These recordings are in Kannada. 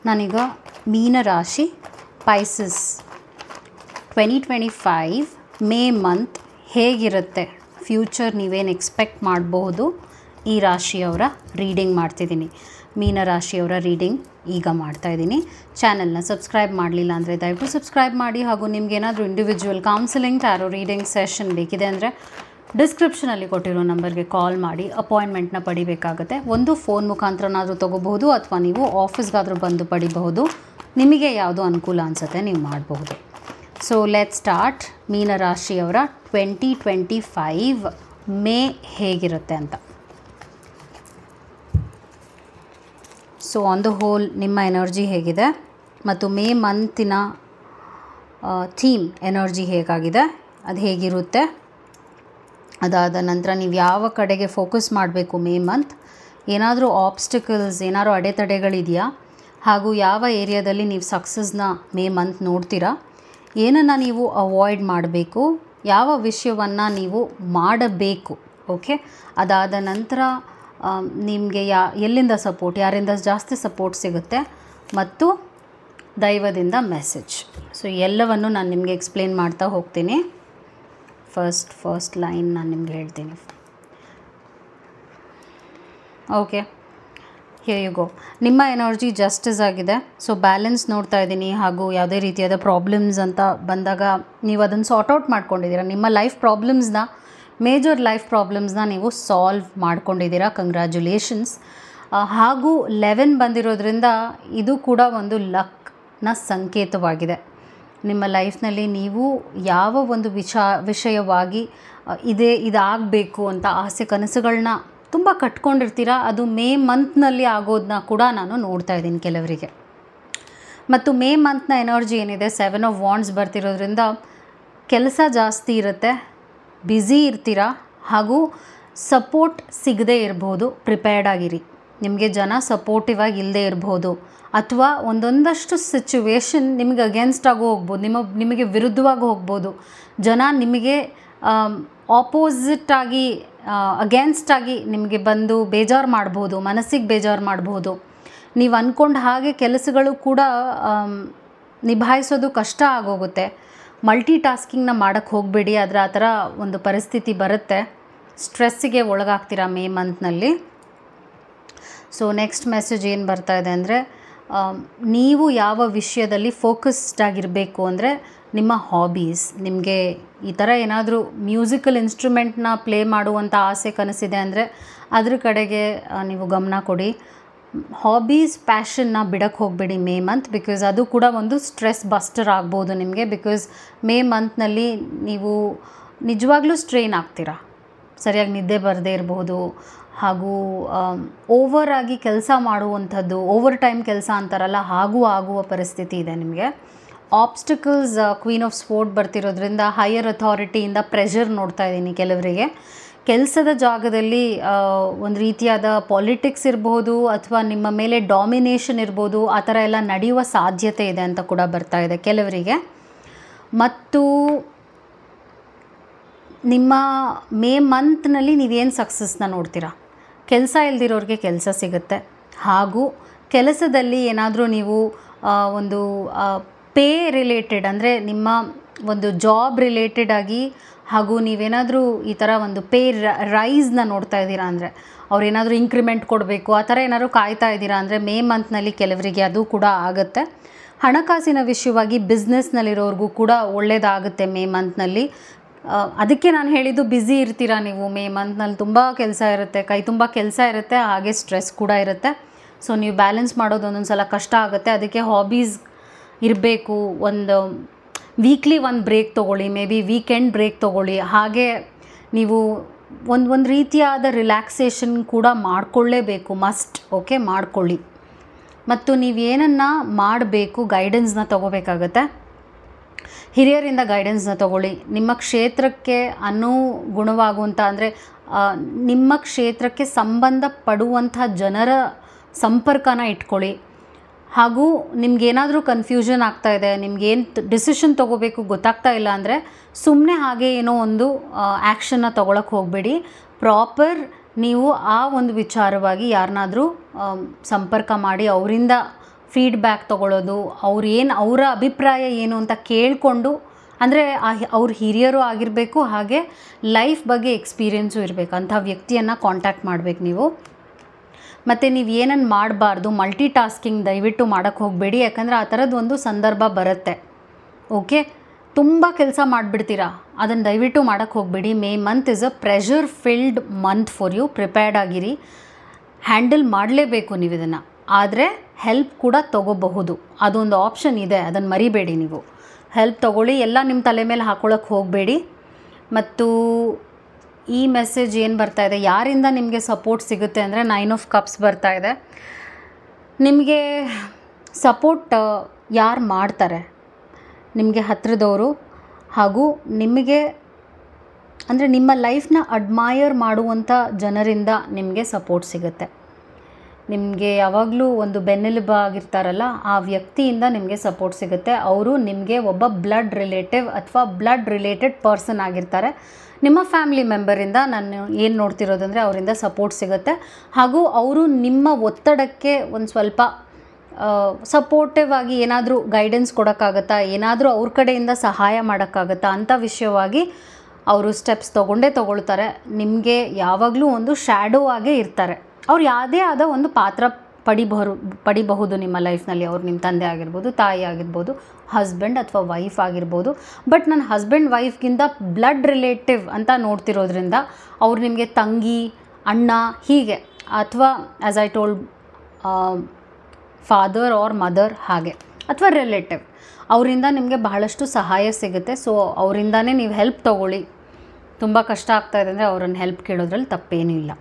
ನಾನೀಗ ಮೀನರಾಶಿ ಪೈಸಸ್ 2025 ಮೇ ಮಂತ್ ಹೇಗಿರುತ್ತೆ, ಫ್ಯೂಚರ್ ನೀವೇನು ಎಕ್ಸ್ಪೆಕ್ಟ್ ಮಾಡಬಹುದು, ಈ ರಾಶಿಯವರ ರೀಡಿಂಗ್ ಮಾಡ್ತಿದ್ದೀನಿ. ಮೀನರಾಶಿಯವರ ರೀಡಿಂಗ್ ಈಗ ಮಾಡ್ತಾಯಿದ್ದೀನಿ. ಚಾನಲ್ನ ಸಬ್ಸ್ಕ್ರೈಬ್ ಮಾಡಲಿಲ್ಲ ಅಂದರೆ ದಯವಿಟ್ಟು ಸಬ್ಸ್ಕ್ರೈಬ್ ಮಾಡಿ. ಹಾಗೂ ನಿಮಗೇನಾದರೂ individual counselling tarot reading session ಬೇಕಿದೆ ಅಂದರೆ ಡಿಸ್ಕ್ರಿಪ್ಷನಲ್ಲಿ ಕೊಟ್ಟಿರೋ ನಂಬರ್ಗೆ ಕಾಲ್ ಮಾಡಿ ಅಪಾಯಿಂಟ್ಮೆಂಟ್ನ ಪಡಿಬೇಕಾಗುತ್ತೆ. ಒಂದು ಫೋನ್ ಮುಖಾಂತರನಾದರೂ ತೊಗೋಬಹುದು ಅಥವಾ ನೀವು ಆಫೀಸ್ಗಾದರೂ ಬಂದು ಪಡಿಬಹುದು. ನಿಮಗೆ ಯಾವುದು ಅನುಕೂಲ ಅನಿಸುತ್ತೆ ನೀವು ಮಾಡಬಹುದು. So let start. ಮೀನರಾಶಿಯವರ 2025 ಮೇ ಹೇಗಿರುತ್ತೆ ಅಂತ. ಸೊ ಆನ್ ದ ಹೋಲ್ ನಿಮ್ಮ ಎನರ್ಜಿ ಹೇಗಿದೆ ಮತ್ತು ಮೇ ಮಂತಿನ ಥೀಮ್ ಎನರ್ಜಿ ಹೇಗಾಗಿದೆ, ಅದು ಹೇಗಿರುತ್ತೆ, ಅದಾದ ನಂತರ ನೀವು ಯಾವ ಕಡೆಗೆ ಫೋಕಸ್ ಮಾಡಬೇಕು ಮೇ ಮಂತ್, ಏನಾದರೂ ಆಬ್ಸ್ಟಿಕಲ್ಸ್, ಏನಾದರೂ ಅಡೆತಡೆಗಳಿದೆಯಾ, ಹಾಗೂ ಯಾವ ಏರಿಯಾದಲ್ಲಿ ನೀವು ಸಕ್ಸಸ್ನ ಮೇ ಮಂತ್ ನೋಡ್ತೀರಾ, ಏನನ್ನು ನೀವು ಅವಾಯ್ಡ್ ಮಾಡಬೇಕು, ಯಾವ ವಿಷಯವನ್ನು ನೀವು ಮಾಡಬೇಕು. ಓಕೆ, ಅದಾದ ನಂತರ ನಿಮಗೆ ಎಲ್ಲಿಂದ ಸಪೋರ್ಟ್, ಯಾರಿಂದ ಜಾಸ್ತಿ ಸಪೋರ್ಟ್ ಸಿಗುತ್ತೆ ಮತ್ತು ದೈವದಿಂದ ಮೆಸೇಜ್. ಸೊ ಎಲ್ಲವನ್ನು ನಾನು ನಿಮಗೆ ಎಕ್ಸ್ಪ್ಲೇನ್ ಮಾಡ್ತಾ ಹೋಗ್ತೀನಿ. ಫಸ್ಟ್ ಲೈನ್ ನಾನು ನಿಮ್ಗೆ ಹೇಳ್ತೀನಿ. Okay, here you go. ನಿಮ್ಮ ಎನರ್ಜಿ ಜಸ್ಟಿಸ್ ಆಗಿದೆ. ಸೊ ಬ್ಯಾಲೆನ್ಸ್ ನೋಡ್ತಾ ಇದ್ದೀನಿ. ಹಾಗೂ ಯಾವುದೇ ರೀತಿಯಾದ ಪ್ರಾಬ್ಲಮ್ಸ್ ಅಂತ ಬಂದಾಗ ನೀವು ಅದನ್ನು ಸಾರ್ಟ್ ಔಟ್ ಮಾಡ್ಕೊಂಡಿದ್ದೀರಾ. ನಿಮ್ಮ ಲೈಫ್ ಪ್ರಾಬ್ಲಮ್ಸ್ನ, ಮೇಜರ್ ಲೈಫ್ ಪ್ರಾಬ್ಲಮ್ಸ್ನ ನೀವು ಸಾಲ್ವ್ ಮಾಡ್ಕೊಂಡಿದ್ದೀರಾ. ಕಂಗ್ರ್ಯಾಚುಲೇಷನ್ಸ್. ಹಾಗೂ 11 ಬಂದಿರೋದ್ರಿಂದ ಇದು ಕೂಡ ಒಂದು ಲಕ್ನ ಸಂಕೇತವಾಗಿದೆ. ನಿಮ್ಮ ಲೈಫ್ನಲ್ಲಿ ನೀವು ಯಾವ ಒಂದು ವಿಷಯವಾಗಿ ಇದಾಗಬೇಕು ಅಂತ ಆಸೆ ಕನಸುಗಳನ್ನ ತುಂಬ ಕಟ್ಕೊಂಡಿರ್ತೀರ. ಅದು ಮೇ ಮಂತ್ನಲ್ಲಿ ಆಗೋದನ್ನ ಕೂಡ ನಾನು ನೋಡ್ತಾ ಇದ್ದೀನಿ ಕೆಲವರಿಗೆ. ಮತ್ತು ಮೇ ಮಂತ್ನ ಎನರ್ಜಿ ಏನಿದೆ, 7 ಆಫ್ ವಾಂಡ್ಸ್ ಬರ್ತಿರೋದ್ರಿಂದ ಕೆಲಸ ಜಾಸ್ತಿ ಇರುತ್ತೆ, ಬ್ಯುಸಿ ಇರ್ತೀರ, ಹಾಗೂ ಸಪೋರ್ಟ್ ಸಿಗದೇ ಇರ್ಬೋದು. ಪ್ರಿಪೇರ್ಡ್ ಆಗಿರಿ. ನಿಮಗೆ ಜನ ಸಪೋರ್ಟಿವ್ ಆಗಿ ಇಲ್ಲದೆ ಇರ್ಬೋದು, ಅಥವಾ ಒಂದೊಂದಷ್ಟು ಸಿಚುವೇಶನ್ ನಿಮಗೆ ಅಗೇನ್ಸ್ಟ್ ಆಗೋ ಹೋಗ್ಬೋದು, ನಿಮಗೆ ವಿರುದ್ಧವಾಗಿ ಹೋಗ್ಬೋದು. ಜನ ನಿಮಗೆ ಆಪೋಸಿಟ್ಟಾಗಿ, ಅಗೇನ್ಸ್ಟಾಗಿ ನಿಮಗೆ ಬಂದು ಬೇಜಾರು ಮಾಡ್ಬೋದು, ಮನಸ್ಸಿಗೆ ಬೇಜಾರು ಮಾಡ್ಬೋದು. ನೀವು ಅಂದ್ಕೊಂಡು ಹಾಗೆ ಕೆಲಸಗಳು ಕೂಡ ನಿಭಾಯಿಸೋದು ಕಷ್ಟ ಆಗೋಗುತ್ತೆ. ಮಲ್ಟಿ ಟಾಸ್ಕಿಂಗ್ನ ಮಾಡೋಕ್ಕೆ ಹೋಗಬೇಡಿ. ಆದರೆ ಆ ಥರ ಒಂದು ಪರಿಸ್ಥಿತಿ ಬರುತ್ತೆ. ಸ್ಟ್ರೆಸ್ಸಿಗೆ ಒಳಗಾಗ್ತೀರಾ ಮೇ ಮಂತ್ನಲ್ಲಿ. ಸೊ ನೆಕ್ಸ್ಟ್ ಮೆಸೇಜ್ ಏನು ಬರ್ತಾ ಇದೆ ಅಂದರೆ, ನೀವು ಯಾವ ವಿಷಯದಲ್ಲಿ ಫೋಕಸ್ಡ್ ಆಗಿರಬೇಕು ಅಂದರೆ ನಿಮ್ಮ ಹಾಬೀಸ್. ನಿಮಗೆ ಈ ಥರ ಏನಾದರೂ ಮ್ಯೂಸಿಕಲ್ ಇನ್ಸ್ಟ್ರೂಮೆಂಟ್ನ ಪ್ಲೇ ಮಾಡುವಂಥ ಆಸೆ ಕನಸಿದೆ ಅಂದರೆ ಅದ್ರ ಕಡೆಗೆ ನೀವು ಗಮನ ಕೊಡಿ. ಹಾಬೀಸ್, ಪ್ಯಾಷನ್ನ ಬಿಡಕ್ಕೆ ಹೋಗಬೇಡಿ ಮೇ ಮಂತ್. ಬಿಕಾಸ್ ಅದು ಕೂಡ ಒಂದು ಸ್ಟ್ರೆಸ್ ಬಸ್ಟರ್ ಆಗ್ಬೋದು ನಿಮಗೆ. ಬಿಕಾಸ್ ಮೇ ಮಂತ್ನಲ್ಲಿ ನೀವು ನಿಜವಾಗ್ಲೂ ಸ್ಟ್ರೈನ್ ಆಗ್ತೀರಾ. ಸರಿಯಾಗಿ ನಿದ್ದೆ ಬರದೇ ಇರಬಹುದು. ಹಾಗೂ ಓವರ್ ಆಗಿ ಕೆಲಸ ಮಾಡುವಂಥದ್ದು, ಓವರ್ ಟೈಮ್ ಕೆಲಸ ಅಂತಾರಲ್ಲ, ಹಾಗೂ ಆಗುವ ಪರಿಸ್ಥಿತಿ ಇದೆ ನಿಮಗೆ. ಆಬ್ಸ್ಟಿಕಲ್ಸ್, ಕ್ವೀನ್ ಆಫ್ ಸ್ವೋರ್ಡ್ ಬರ್ತಿರೋದ್ರಿಂದ ಹೈಯರ್ ಅಥಾರಿಟಿಯಿಂದ ಪ್ರೆಷರ್ ನೋಡ್ತಾ ಇದ್ದೀನಿ ಕೆಲವರಿಗೆ. ಕೆಲಸದ ಜಾಗದಲ್ಲಿ ಒಂದು ರೀತಿಯಾದ ಪಾಲಿಟಿಕ್ಸ್ ಇರ್ಬೋದು, ಅಥವಾ ನಿಮ್ಮ ಮೇಲೆ ಡಾಮಿನೇಷನ್ ಇರ್ಬೋದು. ಆ ಥರ ಎಲ್ಲ ನಡೆಯುವ ಸಾಧ್ಯತೆ ಇದೆ ಅಂತ ಕೂಡ ಬರ್ತಾ ಇದೆ ಕೆಲವರಿಗೆ. ಮತ್ತು ನಿಮ್ಮ ಮೇ ಮಂತ್ನಲ್ಲಿ ನೀವೇನು ಸಕ್ಸಸ್ನ ನೋಡ್ತೀರಾ. ಕೆಲಸ ಇಲ್ದಿರೋರಿಗೆ ಕೆಲಸ ಸಿಗುತ್ತೆ. ಹಾಗೂ ಕೆಲಸದಲ್ಲಿ ಏನಾದರೂ ನೀವು ಒಂದು ಪೇ ರಿಲೇಟೆಡ್, ಅಂದರೆ ನಿಮ್ಮ ಒಂದು ಜಾಬ್ ರಿಲೇಟೆಡ್ ಆಗಿ, ಹಾಗೂ ನೀವೇನಾದರೂ ಈ ಥರ ಒಂದು ಪೇ ರೈಸ್ನ ನೋಡ್ತಾ ಇದ್ದೀರಾ ಅಂದರೆ, ಅವ್ರೇನಾದರೂ ಇಂಕ್ರಿಮೆಂಟ್ ಕೊಡಬೇಕು, ಆ ಥರ ಏನಾದರೂ ಕಾಯ್ತಾ ಇದ್ದೀರಾ ಅಂದರೆ ಮೇ ಮಂತ್ನಲ್ಲಿ ಕೆಲವರಿಗೆ ಅದು ಕೂಡ ಆಗುತ್ತೆ. ಹಣಕಾಸಿನ ವಿಷಯವಾಗಿ ಬಿಸ್ನೆಸ್ನಲ್ಲಿರೋರಿಗೂ ಕೂಡ ಒಳ್ಳೆಯದಾಗುತ್ತೆ ಮೇ ಮಂತ್ನಲ್ಲಿ. ಅದಕ್ಕೆ ನಾನು ಹೇಳಿದ್ದು, ಬ್ಯುಸಿ ಇರ್ತೀರಾ ನೀವು ಮೇ ಮಂತ್ನಲ್ಲಿ. ತುಂಬ ಕೆಲಸ ಇರುತ್ತೆ, ಕೈ ತುಂಬ ಕೆಲಸ ಇರುತ್ತೆ, ಹಾಗೆ ಸ್ಟ್ರೆಸ್ ಕೂಡ ಇರುತ್ತೆ. ಸೊ ನೀವು ಬ್ಯಾಲೆನ್ಸ್ ಮಾಡೋದು ಒಂದೊಂದು ಸಲ ಕಷ್ಟ ಆಗುತ್ತೆ. ಅದಕ್ಕೆ ಹಾಬೀಸ್ ಇರಬೇಕು. ಒಂದು ವೀಕ್ಲಿ ಒಂದು ಬ್ರೇಕ್ ತೊಗೊಳ್ಳಿ, ಮೇ ಬಿ ವೀಕೆಂಡ್ ಬ್ರೇಕ್ ತೊಗೊಳ್ಳಿ. ಹಾಗೆ ನೀವು ಒಂದು ರೀತಿಯಾದ ರಿಲ್ಯಾಕ್ಸೇಷನ್ ಕೂಡ ಮಾಡಿಕೊಳ್ಳೇಬೇಕು, ಮಸ್ಟ್. ಓಕೆ, ಮಾಡಿಕೊಳ್ಳಿ. ಮತ್ತು ನೀವೇನನ್ನು ಮಾಡಬೇಕು, ಗೈಡೆನ್ಸ್ನ ತೊಗೋಬೇಕಾಗತ್ತೆ. ಹಿರಿಯರಿಂದ ಗೈಡೆನ್ಸ್ನ ತೊಗೊಳ್ಳಿ. ನಿಮ್ಮ ಕ್ಷೇತ್ರಕ್ಕೆ ಅನುಗುಣವಾಗುವಂಥ, ಅಂದರೆ ನಿಮ್ಮ ಕ್ಷೇತ್ರಕ್ಕೆ ಸಂಬಂಧಪಡುವಂಥ ಜನರ ಸಂಪರ್ಕನ ಇಟ್ಕೊಳ್ಳಿ. ಹಾಗೂ ನಿಮಗೇನಾದರೂ ಕನ್ಫ್ಯೂಷನ್ ಆಗ್ತಾಯಿದೆ, ನಿಮಗೇನು ಡಿಸಿಷನ್ ತೊಗೋಬೇಕು ಗೊತ್ತಾಗ್ತಾ ಇಲ್ಲ ಅಂದರೆ ಸುಮ್ಮನೆ ಹಾಗೆ ಏನೋ ಒಂದು ಆ್ಯಕ್ಷನ್ನ ತೊಗೊಳಕ್ಕೆ ಹೋಗಬೇಡಿ. ಪ್ರಾಪರ್ ನೀವು ಆ ಒಂದು ವಿಚಾರವಾಗಿ ಯಾರನ್ನಾದರೂ ಸಂಪರ್ಕ ಮಾಡಿ ಅವರಿಂದ ಫೀಡ್ಬ್ಯಾಕ್ ತೊಗೊಳ್ಳೋದು, ಅವರ ಅಭಿಪ್ರಾಯ ಏನು ಅಂತ ಕೇಳಿಕೊಂಡು, ಅಂದರೆ ಅವ್ರ ಹಿರಿಯರು ಆಗಿರಬೇಕು, ಹಾಗೆ ಲೈಫ್ ಬಗ್ಗೆ ಎಕ್ಸ್ಪೀರಿಯೆನ್ಸು ಇರಬೇಕು, ಅಂಥ ವ್ಯಕ್ತಿಯನ್ನು ಕಾಂಟ್ಯಾಕ್ಟ್ ಮಾಡಬೇಕು ನೀವು. ಮತ್ತು ನೀವು ಏನನ್ನು ಮಾಡಬಾರ್ದು, ಮಲ್ಟಿ ಟಾಸ್ಕಿಂಗ್ ದಯವಿಟ್ಟು ಮಾಡೋಕ್ಕೆ ಹೋಗಬೇಡಿ, ಯಾಕಂದರೆ ಆ ಥರದ್ದು ಒಂದು ಸಂದರ್ಭ ಬರುತ್ತೆ. ಓಕೆ, ತುಂಬ ಕೆಲಸ ಮಾಡಿಬಿಡ್ತೀರಾ, ಅದನ್ನು ದಯವಿಟ್ಟು ಮಾಡೋಕ್ಕೆ ಹೋಗಬೇಡಿ. May month is a pressure filled month for you. Prepared ಆಗಿರಿ, ಹ್ಯಾಂಡಲ್ ಮಾಡಲೇಬೇಕು ನೀವು ಇದನ್ನು. ಆದರೆ ಹೆಲ್ಪ್ ಕೂಡ ತೊಗೋಬಹುದು, ಅದೊಂದು ಆಪ್ಷನ್ ಇದೆ, ಅದನ್ನು ಮರಿಬೇಡಿ ನೀವು. ಹೆಲ್ಪ್ ತೊಗೊಳ್ಳಿ, ಎಲ್ಲ ನಿಮ್ಮ ತಲೆ ಮೇಲೆ ಹಾಕ್ಕೊಳ್ಳೋಕ್ಕೆ ಹೋಗಬೇಡಿ. ಮತ್ತು ಈ ಮೆಸೇಜ್ ಏನು ಬರ್ತಾ ಇದೆ, ಯಾರಿಂದ ನಿಮಗೆ ಸಪೋರ್ಟ್ ಸಿಗುತ್ತೆ ಅಂದರೆ 9 ಆಫ್ ಕಪ್ಸ್ ಬರ್ತಾ ಇದೆ. ನಿಮಗೆ ಸಪೋರ್ಟ್ ಯಾರು ಮಾಡ್ತಾರೆ, ನಿಮಗೆ ಹತ್ತಿರದವರು, ಹಾಗೂ ನಿಮಗೆ ಅಂದರೆ ನಿಮ್ಮ ಲೈಫ್ನ ಅಡ್ಮೈರ್ ಮಾಡುವಂಥ ಜನರಿಂದ ನಿಮಗೆ ಸಪೋರ್ಟ್ ಸಿಗುತ್ತೆ. ನಿಮಗೆ ಯಾವಾಗಲೂ ಒಂದು ಬೆನ್ನೆಲುಬು ಆಗಿರ್ತಾರಲ್ಲ, ಆ ವ್ಯಕ್ತಿಯಿಂದ ನಿಮಗೆ ಸಪೋರ್ಟ್ ಸಿಗುತ್ತೆ. ಅವರು ನಿಮಗೆ ಒಬ್ಬ ಬ್ಲಡ್ ರಿಲೇಟಿವ್ ಅಥವಾ ಬ್ಲಡ್ ರಿಲೇಟೆಡ್ ಪರ್ಸನ್ ಆಗಿರ್ತಾರೆ. ನಿಮ್ಮ ಫ್ಯಾಮಿಲಿ ಮೆಂಬರಿಂದ ನಾನು ಏನು ನೋಡ್ತಿರೋದಂದರೆ ಅವರಿಂದ ಸಪೋರ್ಟ್ ಸಿಗುತ್ತೆ. ಹಾಗೂ ಅವರು ನಿಮ್ಮ ಒತ್ತಡಕ್ಕೆ ಒಂದು ಸ್ವಲ್ಪ ಸಪೋರ್ಟಿವ್ ಆಗಿ ಏನಾದರೂ ಗೈಡೆನ್ಸ್ ಕೊಡೋಕ್ಕಾಗತ್ತಾ, ಏನಾದರೂ ಅವ್ರ ಕಡೆಯಿಂದ ಸಹಾಯ ಮಾಡೋಕ್ಕಾಗತ್ತಾ ಅಂತ ವಿಷಯವಾಗಿ ಅವರು ಸ್ಟೆಪ್ಸ್ ತೊಗೊಳ್ತಾರೆ. ನಿಮಗೆ ಯಾವಾಗಲೂ ಒಂದು ಶ್ಯಾಡೋ ಆಗೇ ಇರ್ತಾರೆ. ಅವ್ರು ಯಾವುದೇ ಆದ ಒಂದು ಪಾತ್ರ ಪಡಿಬಹುದು ನಿಮ್ಮ ಲೈಫ್ನಲ್ಲಿ. ಅವ್ರು ನಿಮ್ಮ ತಂದೆ ಆಗಿರ್ಬೋದು, ತಾಯಿ ಆಗಿರ್ಬೋದು, ಹಸ್ಬೆಂಡ್ ಅಥವಾ ವೈಫ್ ಆಗಿರ್ಬೋದು. ಬಟ್ ನನ್ನ ಹಸ್ಬೆಂಡ್ ವೈಫ್ಗಿಂತ ಬ್ಲಡ್ ರಿಲೇಟಿವ್ ಅಂತ ನೋಡ್ತಿರೋದ್ರಿಂದ ಅವ್ರು ನಿಮಗೆ ತಂಗಿ, ಅಣ್ಣ ಹೀಗೆ, ಅಥವಾ as I told father or mother ಹಾಗೆ, ಅಥವಾ ರಿಲೇಟಿವ್, ಅವರಿಂದ ನಿಮಗೆ ಬಹಳಷ್ಟು ಸಹಾಯ ಸಿಗುತ್ತೆ. ಸೊ ಅವರಿಂದನೇ ನೀವು ಹೆಲ್ಪ್ ತೊಗೊಳ್ಳಿ. ತುಂಬ ಕಷ್ಟ ಆಗ್ತಾಯಿದೆ ಅಂದರೆ ಅವರನ್ನು ಹೆಲ್ಪ್ ಕೇಳೋದ್ರಲ್ಲಿ ತಪ್ಪೇನೂ ಇಲ್ಲ.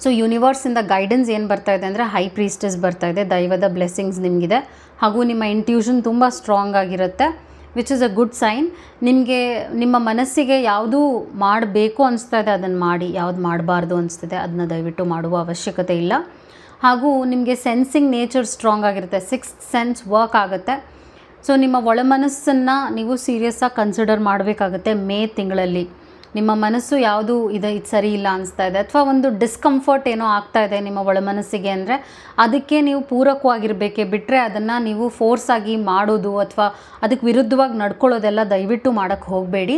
ಸೊ ಯೂನಿವರ್ಸಿಂದ ಗೈಡೆನ್ಸ್ ಏನು ಬರ್ತಾ ಇದೆ ಅಂದರೆ ಹೈ ಪ್ರೀಸ್ಟಸ್ ಬರ್ತಾ ಇದೆ. ದೈವದ ಬ್ಲೆಸ್ಸಿಂಗ್ಸ್ ನಿಮಗಿದೆ, ಹಾಗೂ ನಿಮ್ಮ ಇಂಟ್ಯೂಷನ್ ತುಂಬ ಸ್ಟ್ರಾಂಗ್ ಆಗಿರುತ್ತೆ, which is a good sign. ನಿಮಗೆ ನಿಮ್ಮ ಮನಸ್ಸಿಗೆ ಯಾವುದು ಮಾಡಬೇಕು ಅನಿಸ್ತಾ ಇದೆ ಅದನ್ನು ಮಾಡಿ, ಯಾವುದು ಮಾಡಬಾರ್ದು ಅನಿಸ್ತಿದೆ ಅದನ್ನ ದಯವಿಟ್ಟು ಮಾಡುವ ಅವಶ್ಯಕತೆ ಇಲ್ಲ. ಹಾಗೂ ನಿಮಗೆ ಸೆನ್ಸಿಂಗ್ ನೇಚರ್ ಸ್ಟ್ರಾಂಗ್ ಆಗಿರುತ್ತೆ, 6th ಸೆನ್ಸ್ ವರ್ಕ್ ಆಗುತ್ತೆ. ಸೊ ನಿಮ್ಮ ಒಳಮನಸ್ಸನ್ನು ನೀವು ಸೀರಿಯಸ್ಸಾಗಿ ಕನ್ಸಿಡರ್ ಮಾಡಬೇಕಾಗುತ್ತೆ. ಮೇ ತಿಂಗಳಲ್ಲಿ ನಿಮ್ಮ ಮನಸ್ಸು ಯಾವುದು ಇದು ಸರಿ ಇಲ್ಲ ಅನಿಸ್ತಾ ಇದೆ, ಅಥವಾ ಒಂದು ಡಿಸ್ಕಂಫರ್ಟ್ ಏನೋ ಆಗ್ತಾ ಇದೆ ನಿಮ್ಮ ಒಳಮನಸ್ಸಿಗೆ ಅಂದರೆ ಅದಕ್ಕೆ ನೀವು ಪೂರಕವಾಗಿರಬೇಕೇ ಬಿಟ್ಟರೆ ಅದನ್ನು ನೀವು ಫೋರ್ಸಾಗಿ ಮಾಡೋದು ಅಥವಾ ಅದಕ್ಕೆ ವಿರುದ್ಧವಾಗಿ ನಡ್ಕೊಳ್ಳೋದೆಲ್ಲ ದಯವಿಟ್ಟು ಮಾಡೋಕ್ಕೆ ಹೋಗಬೇಡಿ.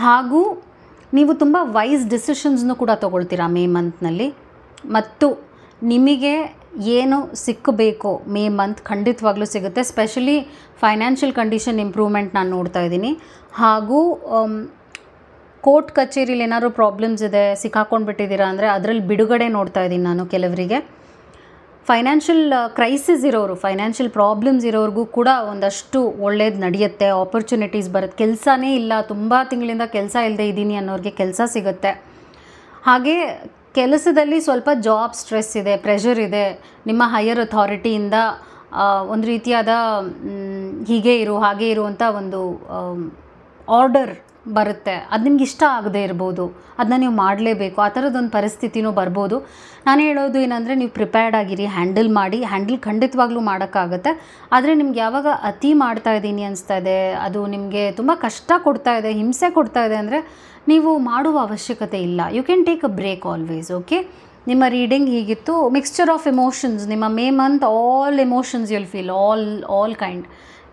ಹಾಗೂ ನೀವು ತುಂಬ ವೈಸ್ ಡಿಸಿಷನ್ಸ್ನೂ ಕೂಡ ತೊಗೊಳ್ತೀರಾ ಮೇ ಮಂತ್ನಲ್ಲಿ. ಮತ್ತು ನಿಮಗೆ ಏನು ಸಿಕ್ಕಬೇಕೋ ಮೇ ಮಂತ್ ಖಂಡಿತವಾಗ್ಲೂ ಸಿಗುತ್ತೆ. ಸ್ಪೆಷಲಿ ಫೈನಾನ್ಷಿಯಲ್ ಕಂಡೀಷನ್ ಇಂಪ್ರೂವ್ಮೆಂಟ್ ನಾನು ನೋಡ್ತಾ ಇದ್ದೀನಿ. ಹಾಗೂ ಕೋರ್ಟ್ ಕಚೇರಿಲಿ ಏನಾದ್ರು ಪ್ರಾಬ್ಲಮ್ಸ್ ಇದೆ, ಸಿಕ್ಕಾಕೊಂಡು ಬಿಟ್ಟಿದ್ದೀರಾ ಅಂದರೆ ಅದರಲ್ಲಿ ಬಿಡುಗಡೆ ನೋಡ್ತಾ ಇದ್ದೀನಿ ನಾನು ಕೆಲವರಿಗೆ. ಫೈನಾನ್ಷಿಯಲ್ ಕ್ರೈಸಿಸ್ ಇರೋರು, ಫೈನಾನ್ಷಿಯಲ್ ಪ್ರಾಬ್ಲಮ್ಸ್ ಇರೋರಿಗೂ ಕೂಡ ಒಂದಷ್ಟು ಒಳ್ಳೇದು ನಡೆಯುತ್ತೆ, ಆಪರ್ಚುನಿಟೀಸ್ ಬರುತ್ತೆ. ಕೆಲಸನೇ ಇಲ್ಲ, ತುಂಬ ತಿಂಗಳಿಂದ ಕೆಲಸ ಇಲ್ಲದೆ ಇದ್ದೀನಿ ಅನ್ನೋರಿಗೆ ಕೆಲಸ ಸಿಗುತ್ತೆ. ಹಾಗೆ ಕೆಲಸದಲ್ಲಿ ಸ್ವಲ್ಪ ಜಾಬ್ ಸ್ಟ್ರೆಸ್ ಇದೆ, ಪ್ರೆಷರ್ ಇದೆ, ನಿಮ್ಮ ಹೈಯರ್ ಅಥಾರಿಟಿಯಿಂದ ಒಂದು ರೀತಿಯಾದ ಹೀಗೆ ಇರು ಹಾಗೆ ಇರು ಅಂತ ಒಂದು ಆರ್ಡರ್ ಬರುತ್ತೆ. ಅದು ನಿಮ್ಗೆ ಇಷ್ಟ ಆಗದೆ ಇರ್ಬೋದು, ಅದನ್ನ ನೀವು ಮಾಡಲೇಬೇಕು, ಆ ಥರದ್ದೊಂದು ಪರಿಸ್ಥಿತಿನೂ ಬರ್ಬೋದು. ನಾನು ಹೇಳೋದು ಏನಂದರೆ ನೀವು ಪ್ರಿಪೇರ್ಡ್ ಆಗಿರಿ, ಹ್ಯಾಂಡಲ್ ಮಾಡಿ. ಹ್ಯಾಂಡಲ್ ಖಂಡಿತವಾಗ್ಲೂ ಮಾಡೋಕ್ಕಾಗತ್ತೆ. ಆದರೆ ನಿಮ್ಗೆ ಯಾವಾಗ ಅತಿ ಮಾಡ್ತಾ ಇದ್ದೀನಿ ಅನಿಸ್ತಾ ಇದೆ, ಅದು ನಿಮಗೆ ತುಂಬ ಕಷ್ಟ ಕೊಡ್ತಾ ಇದೆ, ಹಿಂಸೆ ಕೊಡ್ತಾ ಇದೆ ಅಂದರೆ ನೀವು ಮಾಡುವ ಅವಶ್ಯಕತೆ ಇಲ್ಲ. You can take a break always. Okay, ನಿಮ್ಮ ರೀಡಿಂಗ್ ಹೀಗಿತ್ತು. ಮಿಕ್ಸ್ಚರ್ ಆಫ್ ಎಮೋಷನ್ಸ್, ನಿಮ್ಮ May month all emotions you'll feel, all kind,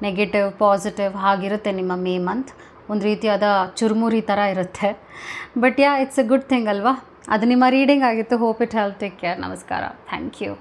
negative positive ಹಾಗಿರುತ್ತೆ ನಿಮ್ಮ ಮೇ ಮಂತ್. ಒಂದು ರೀತಿಯಾದ ಚುರುಮುರಿ ಥರ ಇರುತ್ತೆ. But it's a good thing ಅಲ್ವಾ. ಅದು ನಿಮ್ಮ ರೀಡಿಂಗ್ ಆಗಿತ್ತು. Hope it help. Take care. ನಮಸ್ಕಾರ. Thank you.